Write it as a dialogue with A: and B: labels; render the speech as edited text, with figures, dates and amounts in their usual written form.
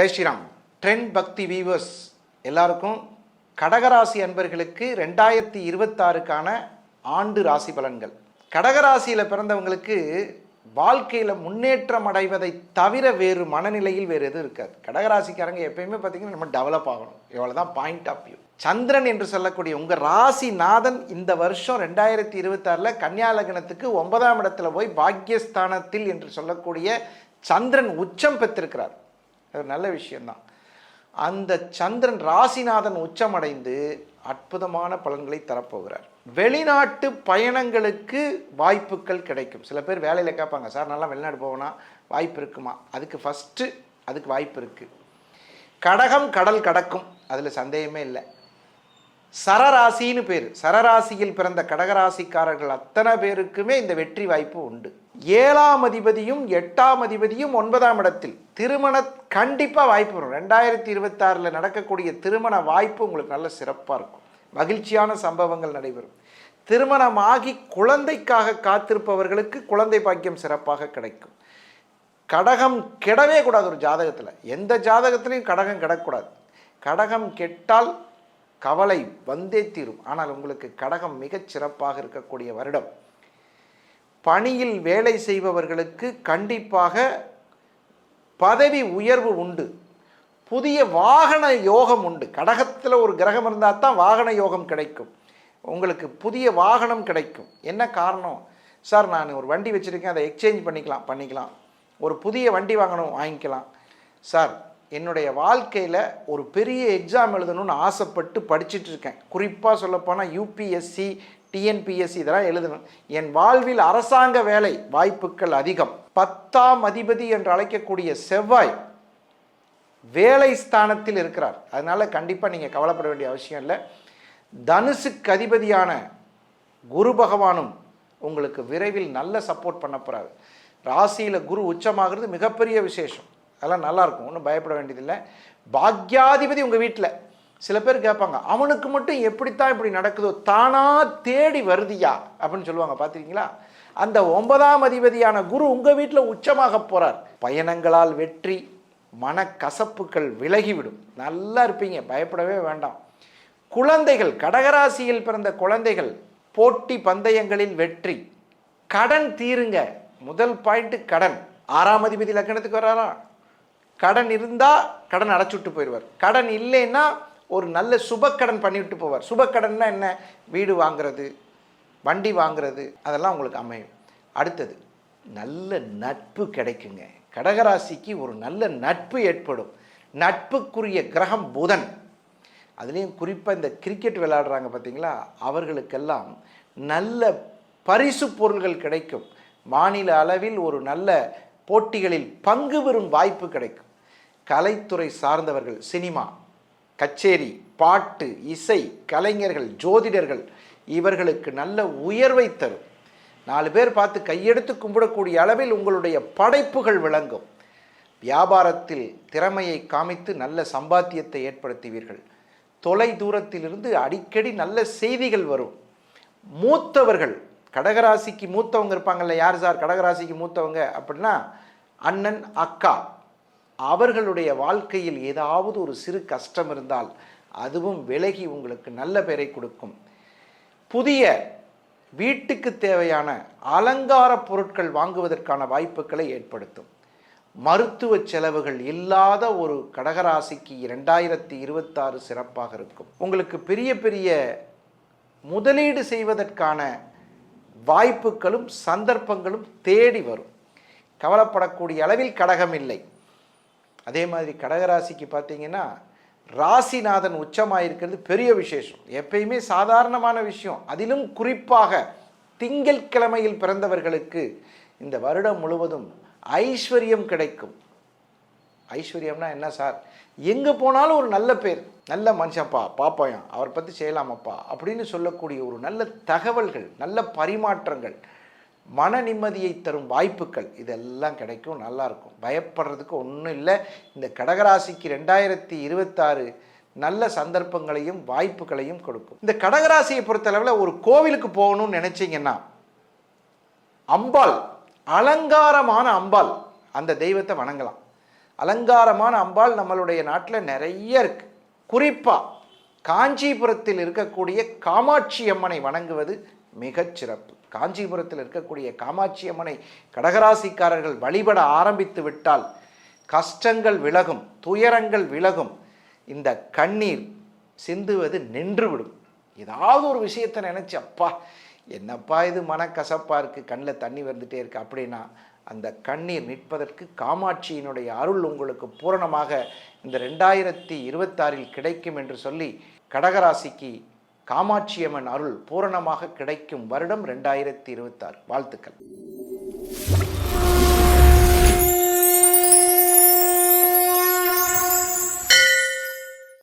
A: Jai Sriram. Trend பக்தி viewers எல்லாருக்கும் கடகராசி அன்பர்களுக்கு 2026க்கான ஆண்டு ராசி பலன்கள். கடகராசியில் பிறந்தவங்களுக்கு வாழ்க்கையில் முன்னேற்றம் அடைவதை தவிர வேறு மனநிலையில் வேறு எதுவும் இருக்காது. கடகராசிக்காரங்க எப்பயுமே பார்த்தீங்கன்னா நம்ம டெவலப் ஆகணும், இவ்வளோ தான் பாயிண்ட் ஆஃப் வியூ. சந்திரன் என்று சொல்லக்கூடிய உங்கள் ராசிநாதன் இந்த வருஷம் 2026 கன்னியா லக்னத்துக்கு 9ஆம் இடத்துல போய் பாக்யஸ்தானத்தில் என்று சொல்லக்கூடிய சந்திரன் உச்சம் பெற்றிருக்கிறார். அது நல்ல விஷயம்தான். அந்த சந்திரன் ராசிநாதன் உச்சமடைந்து அற்புதமான பலன்களை தரப்போகிறார். வெளிநாட்டு பயணங்களுக்கு வாய்ப்புகள் கிடைக்கும். சில பேர் வேலையில் கேட்பாங்க, சார் நல்லா வெளிநாடு போவோன்னா வாய்ப்பு இருக்குமா? அதுக்கு வாய்ப்பு இருக்குது. கடகம் கடல் கடக்கும், அதில் சந்தேகமே இல்லை. சரராசின்னு பேர். சரராசியில் பிறந்த கடகராசிக்காரர்கள் அத்தனை பேருக்குமே இந்த வெற்றி வாய்ப்பு உண்டு. 7ஆம் அதிபதியும் 8ஆம் அதிபதியும் 9ஆம் இடத்தில் திருமண கண்டிப்பாக வாய்ப்பு வரும். 2026 நடக்கக்கூடிய திருமண வாய்ப்பு உங்களுக்கு நல்ல சிறப்பாக இருக்கும். மகிழ்ச்சியான சம்பவங்கள் நடைபெறும். திருமணமாகி குழந்தைக்காக காத்திருப்பவர்களுக்கு குழந்தை பாக்கியம் சிறப்பாக கிடைக்கும். கடகம் கெடவே கூடாது. ஒரு ஜாதகத்தில் எந்த ஜாதகத்திலையும் கடகம் கெடக்கூடாது. கடகம் கெட்டால் கவலை வந்தே தீரும். ஆனால் உங்களுக்கு கடகம் மிகச் சிறப்பாக இருக்கக்கூடிய வருடம். பணியில் வேலை செய்பவர்களுக்கு கண்டிப்பாக பதவி உயர்வு உண்டு. புதிய வாகன யோகம் உண்டு. கடகத்தில் ஒரு கிரகம் இருந்தால் தான் வாகன யோகம் கிடைக்கும். உங்களுக்கு புதிய வாகனம் கிடைக்கும். என்ன காரணம்? சார் நான் ஒரு வண்டி வச்சுருக்கேன், அதை எக்ஸ்சேஞ்ச் பண்ணிக்கலாம். ஒரு புதிய வண்டி வாங்கிக்கலாம். சார் என்னுடைய வாழ்க்கையில் ஒரு பெரிய எக்ஸாம் எழுதணும்னு ஆசைப்பட்டு படிச்சுட்டு இருக்கேன். குறிப்பாக சொல்லப்போனால் UPSC TNPSC இதெல்லாம் எழுதணும். என் வாழ்வில் அரசாங்க வேலை வாய்ப்புகள் அதிகம். 10ஆம் அதிபதி என்று அழைக்கக்கூடிய செவ்வாய் வேலை ஸ்தானத்தில் இருக்கிறார். அதனால் கண்டிப்பாக நீங்கள் கவலைப்பட வேண்டிய அவசியம் இல்லை. தனுசுக்கு அதிபதியான குரு பகவானும் உங்களுக்கு விரைவில் நல்ல சப்போர்ட் பண்ண போகிறாரு. ராசியில் குரு உச்சமாகிறது மிகப்பெரிய விசேஷம். அதெல்லாம் நல்லாயிருக்கும், ஒன்றும் பயப்பட வேண்டியதில்லை. பாக்யாதிபதி உங்கள் வீட்டில். சில பேர் கேட்பாங்க, அவனுக்கு மட்டும் எப்படித்தான் இப்படி நடக்குதோ, தானா தேடி வருதியா அப்படின்னு சொல்லுவாங்க, பார்த்துருக்கீங்களா? அந்த 9ஆம் அதிபதியான குரு உங்கள் வீட்டில் உச்சமாக போகிறார். பயணங்களால் வெற்றி, மனக்கசப்புகள் விலகிவிடும். நல்லா இருப்பீங்க, பயப்படவே வேண்டாம். குழந்தைகள், கடகராசியில் பிறந்த குழந்தைகள் போட்டி பந்தயங்களில் வெற்றி. கடன் தீருங்க. முதல் பாயிண்ட் கடன். 6ஆம் அதிபதி லக்னத்துக்கு வராரா? கடன் இருந்தால் கடன் அடைச்சுட்டு போயிடுவார். கடன் இல்லைன்னா ஒரு நல்ல சுபக்கடன் பண்ணிவிட்டு போவார். சுபக்கடன்னா என்ன? வீடு வாங்கிறது, வண்டி வாங்கிறது, அதெல்லாம் உங்களுக்கு அமையும். அடுத்தது நல்ல நட்பு கிடைக்குங்க. கடகராசிக்கு ஒரு நல்ல நட்பு ஏற்படும். நட்புக்குரிய கிரகம் புதன். அதுலேயும் குறிப்பாக இந்த கிரிக்கெட் விளையாடுறாங்க பார்த்தீங்களா, அவர்களுக்கெல்லாம் நல்ல பரிசு பொருள்கள் கிடைக்கும். மாநில அளவில் ஒரு நல்ல போட்டிகளில் பங்கு பெறும் வாய்ப்பு கிடைக்கும். கலைத்துறை சார்ந்தவர்கள், சினிமா, கச்சேரி, பாட்டு, இசை கலைஞர்கள், ஜோதிடர்கள், இவர்களுக்கு நல்ல உயர்வை தரும். 4 பேர் பார்த்து கையெடுத்து கும்பிடக்கூடிய அளவில் உங்களுடைய படைப்புகள் விளங்கும். வியாபாரத்தில் திறமையை காமித்து நல்ல சம்பாத்தியத்தை ஏற்படுத்துவீர்கள். தொலை தூரத்திலிருந்து அடிக்கடி நல்ல செய்திகள் வரும். மூத்தவர்கள், கடகராசிக்கு மூத்தவங்க இருப்பாங்கல்ல, யார் சார் கடகராசிக்கு மூத்தவங்க அப்படின்னா அண்ணன், அக்கா, அவர்களுடைய வாழ்க்கையில் ஏதாவது ஒரு சிறு கஷ்டம் இருந்தால் அதுவும் விலகி உங்களுக்கு நல்ல பெயரை கொடுக்கும். புதிய வீட்டுக்கு தேவையான அலங்கார பொருட்கள் வாங்குவதற்கான வாய்ப்புகளை ஏற்படுத்தும். மருத்துவ செலவுகள் இல்லாத ஒரு கடகராசிக்கு 2026 சிறப்பாக இருக்கும். உங்களுக்கு பெரிய பெரிய முதலீடு செய்வதற்கான வாய்ப்புகளும் சந்தர்ப்பங்களும் தேடி வரும். கவலைப்படக்கூடிய அளவில் கடகம் இல்லை. அதே மாதிரி கடகராசிக்கு பார்த்தீங்கன்னா ராசிநாதன் உச்சமாயிருக்கிறது பெரிய விசேஷம். எப்பயுமே சாதாரணமான விஷயம். அதிலும் குறிப்பாக திங்கட்கிழமையில் பிறந்தவர்களுக்கு இந்த வருடம் முழுவதும் ஐஸ்வர்யம் கிடைக்கும். ஐஸ்வர்யம்னா என்ன சார்? எங்கே போனாலும் ஒரு நல்ல பேர், நல்ல மனுஷன்ப்பா, பாப்பாயா அவரை பற்றி செய்யலாமப்பா அப்படின்னு சொல்லக்கூடிய ஒரு நல்ல தகவல்கள், நல்ல பரிமாற்றங்கள், மன நிம்மதியை தரும் வாய்ப்புகள் இதெல்லாம் கிடைக்கும். நல்லாயிருக்கும். பயப்படுறதுக்கு ஒன்றும் இல்லை. இந்த கடகராசிக்கு 2026 நல்ல சந்தர்ப்பங்களையும் வாய்ப்புகளையும் கொடுக்கும். இந்த கடகராசியை பொறுத்தளவில் ஒரு கோவிலுக்கு போகணும்னு நினச்சிங்கன்னா அம்பாள், அலங்காரமான அம்பாள், அந்த தெய்வத்தை வணங்கலாம். அலங்காரமான அம்பாள் நம்மளுடைய நாட்டில் நிறைய இருக்கு. குறிப்பாக காஞ்சிபுரத்தில் இருக்கக்கூடிய காமாட்சி அம்மனை வணங்குவது மிகச் சிறப்பு. காஞ்சிபுரத்தில் இருக்கக்கூடிய காமாட்சி அம்மனை கடகராசிக்காரர்கள் வழிபட ஆரம்பித்து விட்டால் கஷ்டங்கள் விலகும், துயரங்கள் விலகும், இந்த கண்ணீர் சிந்துவது நின்றுவிடும். ஏதாவது ஒரு விஷயத்தை நினச்சி அப்பா என்னப்பா இது மனக்கசப்பாக இருக்குது, கண்ணில் தண்ணி வந்துட்டே இருக்குது அப்படின்னா அந்த கண்ணீர் நிற்பதற்கு காமாட்சியினுடைய அருள் உங்களுக்கு பூரணமாக இந்த 2026 கிடைக்கும் என்று சொல்லி கடகராசிக்கு காமாட்சியம்மன் அருள் பூரணமாக கிடைக்கும் வருடம் 2026. வாழ்த்துக்கள்.